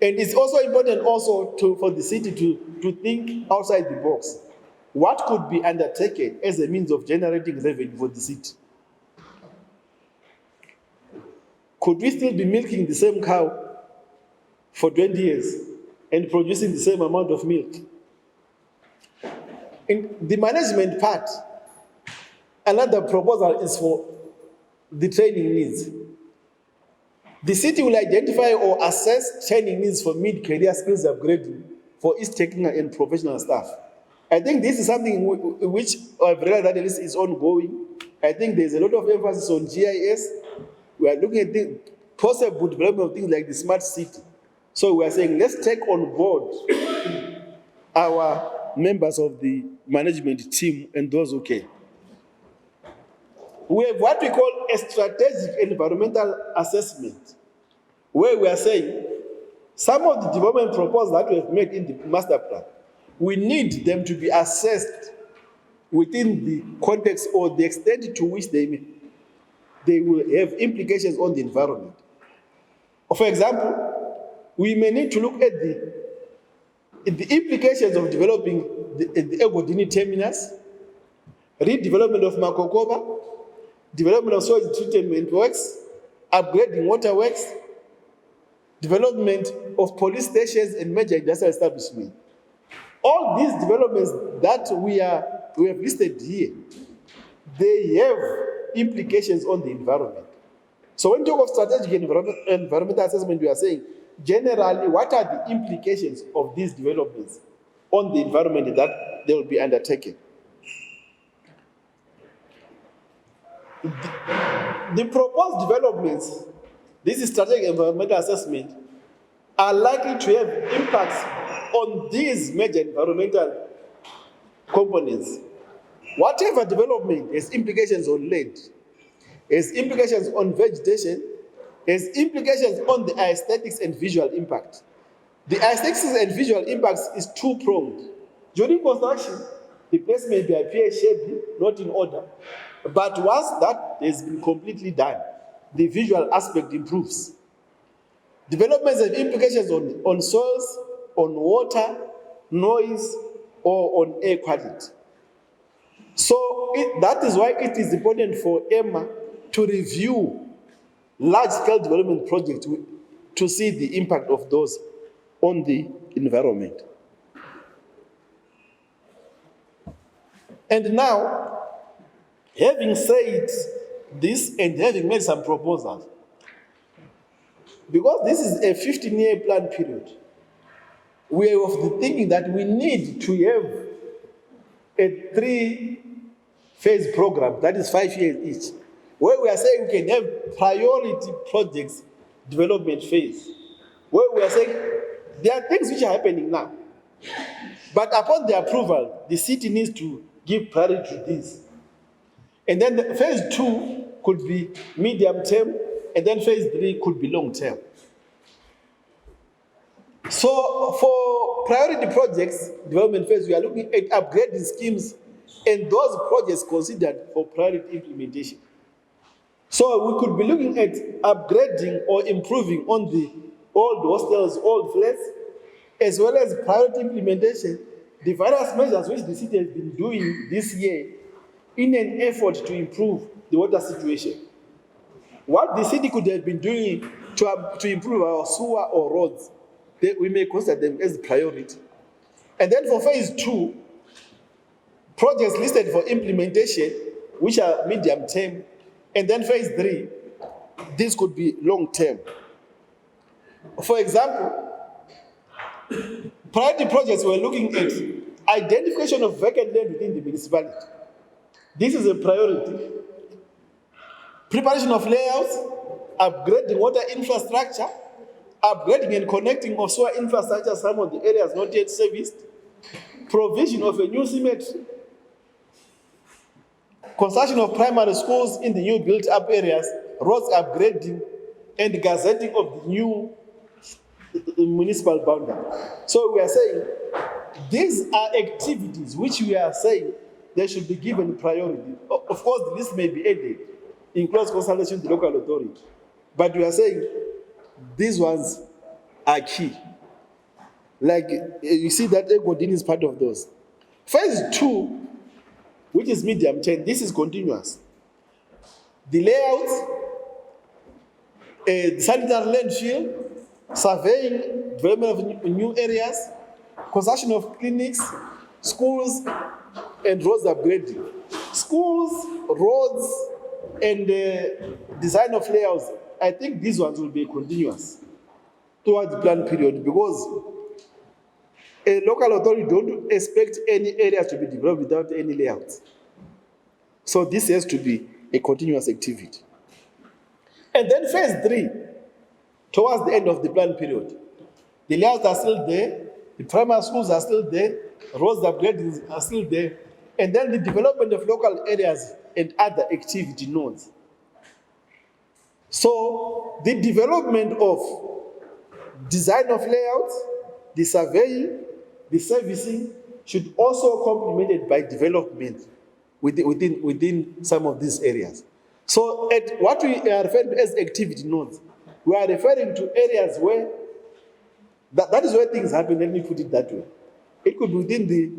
And it's also important for the city to think outside the box. What could be undertaken as a means of generating revenue for the city? Could we still be milking the same cow for 20 years and producing the same amount of milk? In the management part, another proposal is for the training needs. The city will identify or assess training needs for mid-career skills upgrading for its technical and professional staff. I think this is something which I've realized that is ongoing. I think there's a lot of emphasis on GIS. We are looking at the possible development of things like the smart city. So we are saying, let's take on board our members of the management team and those who can. We have what we call a strategic environmental assessment, where we are saying some of the development proposals that we have made in the master plan, we need them to be assessed within the context or the extent to which they will have implications on the environment. For example, we may need to look at the implications of developing the Egodini terminus, redevelopment of Makokoba, development of sewage treatment works, upgrading waterworks, development of police stations and major industrial establishments. All these developments that we have listed here, they have implications on the environment. So when we talk of strategic environmental assessment, we are saying, generally, what are the implications of these developments on the environment that they will be undertaken? The proposed developments, this is strategic environmental assessment, are likely to have impacts on these major environmental components. Whatever development has implications on land, has implications on vegetation, has implications on the aesthetics and visual impact. The aesthetics and visual impacts is two-pronged. During construction, the place may appear shabby, not in order, but once that has been completely done, the visual aspect improves. Developments have implications on soils, on water, noise, or on air quality. So that is why it is important for EMA to review large-scale development projects to see the impact of those on the environment. And now, having said this and having made some proposals, because this is a 15-year plan period, we are of the thinking that we need to have a 3-phase program, that is 5 years each, where we are saying we can have priority projects development phase, where we are saying there are things which are happening now, but upon the approval, the city needs to give priority to this. And then the phase 2 could be medium term, and then phase 3 could be long term. So for priority projects, development phase, we are looking at upgrading schemes and those projects considered for priority implementation. So we could be looking at upgrading or improving on the old hostels, old flats, as well as priority implementation, the various measures which the city has been doing this year in an effort to improve the water situation. What the city could have been doing to improve our sewer or roads, we may consider them as priority. And then for phase 2, projects listed for implementation, which are medium term, and then phase 3, this could be long term. For example, priority projects we're looking at identification of vacant land within the municipality. This is a priority. Preparation of layouts, upgrading water infrastructure, upgrading and connecting of sewer infrastructure, some of the areas not yet serviced, provision of a new cemetery, construction of primary schools in the new built-up areas, roads upgrading, and gazetting of the new municipal boundary. So we are saying these are activities which we are saying they should be given priority. Of course, the list may be added in close consultation with the local authority, but we are saying these ones are key. Like you see that Egodin is part of those. Phase 2, which is medium term, this is continuous. The layout, the sanitary landfill, surveying, development of new areas, construction of clinics, schools, and roads upgrading. Schools, roads, and design of layouts, I think these ones will be continuous towards the plan period, because a local authority don't expect any areas to be developed without any layouts. So this has to be a continuous activity. And then phase 3, towards the end of the plan period, the layouts are still there, the primary schools are still there, roads upgrades are still there, and then the development of local areas and other activity nodes. So the development of design of layouts, the surveying, the servicing should also complemented by development within some of these areas. So at what we are referring to as activity nodes, we are referring to areas where that is where things happen. Let me put it that way. It could be within the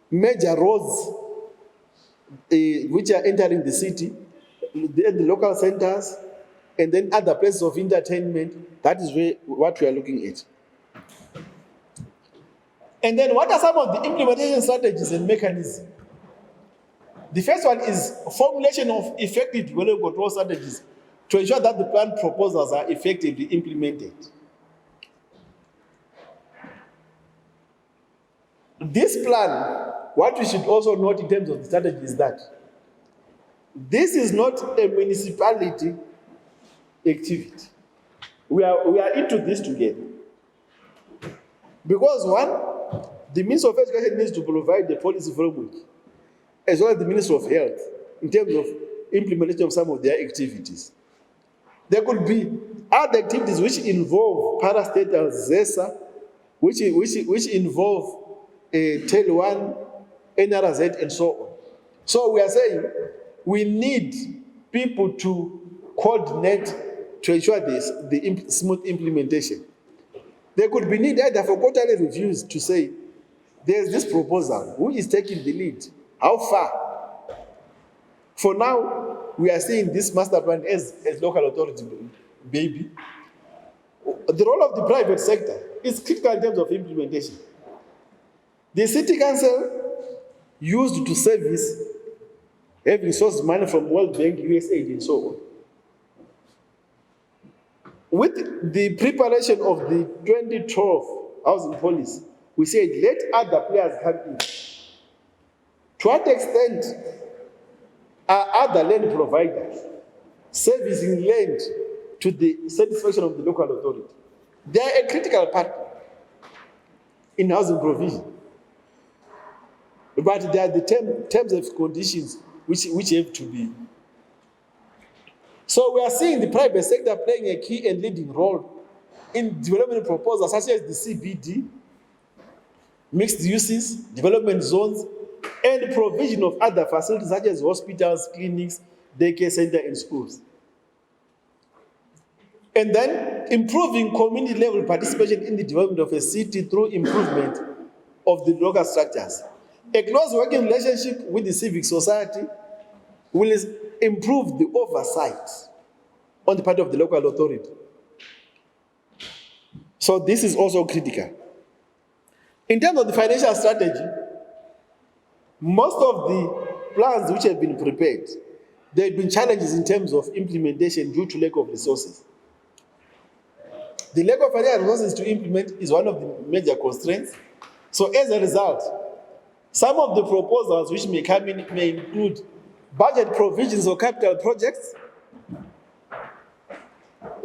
major roads which are entering the city, the local centers, and then other places of entertainment. That is what we are looking at. And then what are some of the implementation strategies and mechanisms? The first one is formulation of effective development control strategies to ensure that the plan proposals are effectively implemented. This plan, what we should also note in terms of the strategy is that this is not a municipality activity. We are into this together. Because one, the Minister of Education needs to provide the policy framework, as well as the Minister of Health, in terms of implementation of some of their activities. There could be other activities which involve parastatal ZESA, which involve Tail 1, NRZ, and so on. So we are saying we need people to coordinate to ensure the smooth implementation. There could be need either for quarterly reviews to say, there's this proposal, who is taking the lead, how far? For now, we are seeing this master plan as local authority, baby. The role of the private sector is critical in terms of implementation. The city council used to service having sourced money from World Bank, USAID, and so on. With the preparation of the 2012 housing policy, we said let other players come in. To what extent are other land providers servicing land to the satisfaction of the local authority? They are a critical part in housing provision. But there are the terms and conditions which have to be. So we are seeing the private sector playing a key and leading role in development proposals such as the CBD, mixed uses, development zones, and provision of other facilities such as hospitals, clinics, daycare center, and schools. And then improving community level participation in the development of a city through improvement of the local structures. A close working relationship with the civic society will improve the oversight on the part of the local authority. So this is also critical. In terms of the financial strategy, most of the plans which have been prepared, there have been challenges in terms of implementation due to lack of resources. The lack of financial resources to implement is one of the major constraints. So as a result, some of the proposals which may come in may include budget provisions or capital projects,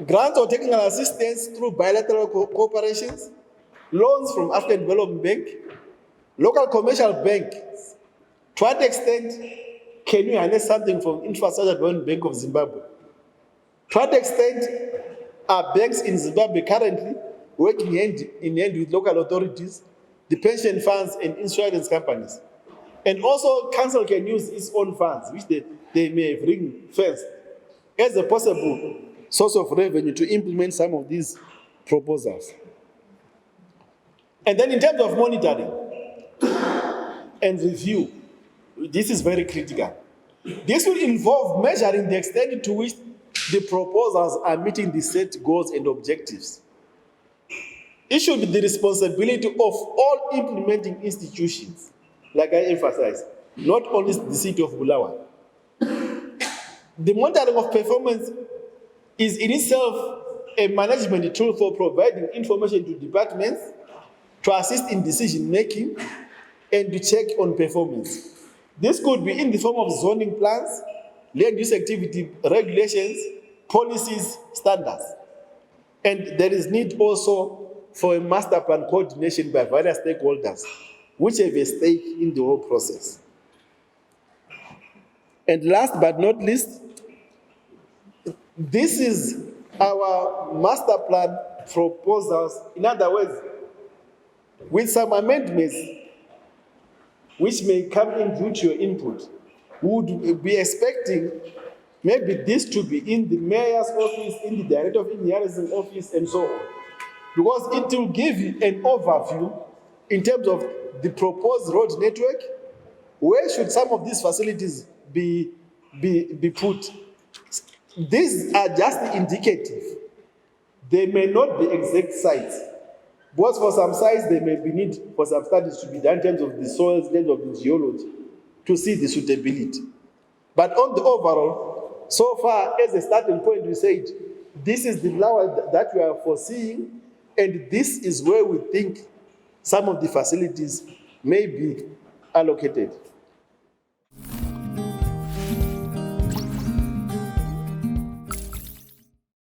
grants or technical assistance through bilateral cooperations, loans from African Development Bank, local commercial banks. To what extent can we harness something from Infrastructure Development Bank of Zimbabwe? To what extent are banks in Zimbabwe currently working hand in hand with local authorities, the pension funds, and insurance companies? And also, council can use its own funds, which they may bring first, as a possible source of revenue to implement some of these proposals. And then in terms of monitoring and review, this is very critical. This will involve measuring the extent to which the proposals are meeting the set goals and objectives. It should be the responsibility of all implementing institutions, like I emphasized, not only the city of Bulawayo. The monitoring of performance is in itself a management tool for providing information to departments to assist in decision making and to check on performance. This could be in the form of zoning plans, land use activity regulations, policies, standards. And there is need also for a master plan coordination by various stakeholders, which have a stake in the whole process. And last but not least, this is our master plan proposals. In other words, with some amendments which may come in due to your input, we would be expecting maybe this to be in the mayor's office, in the director of engineering office, and so on. Because it will give you an overview in terms of the proposed road network, where should some of these facilities be put. These are just indicative. They may not be exact sites. Because for some sites, there may be need for some studies to be done in terms of the soils, in terms of the geology, to see the suitability. But on the overall, so far as a starting point, we said, this is the level that we are foreseeing, and this is where we think some of the facilities may be allocated.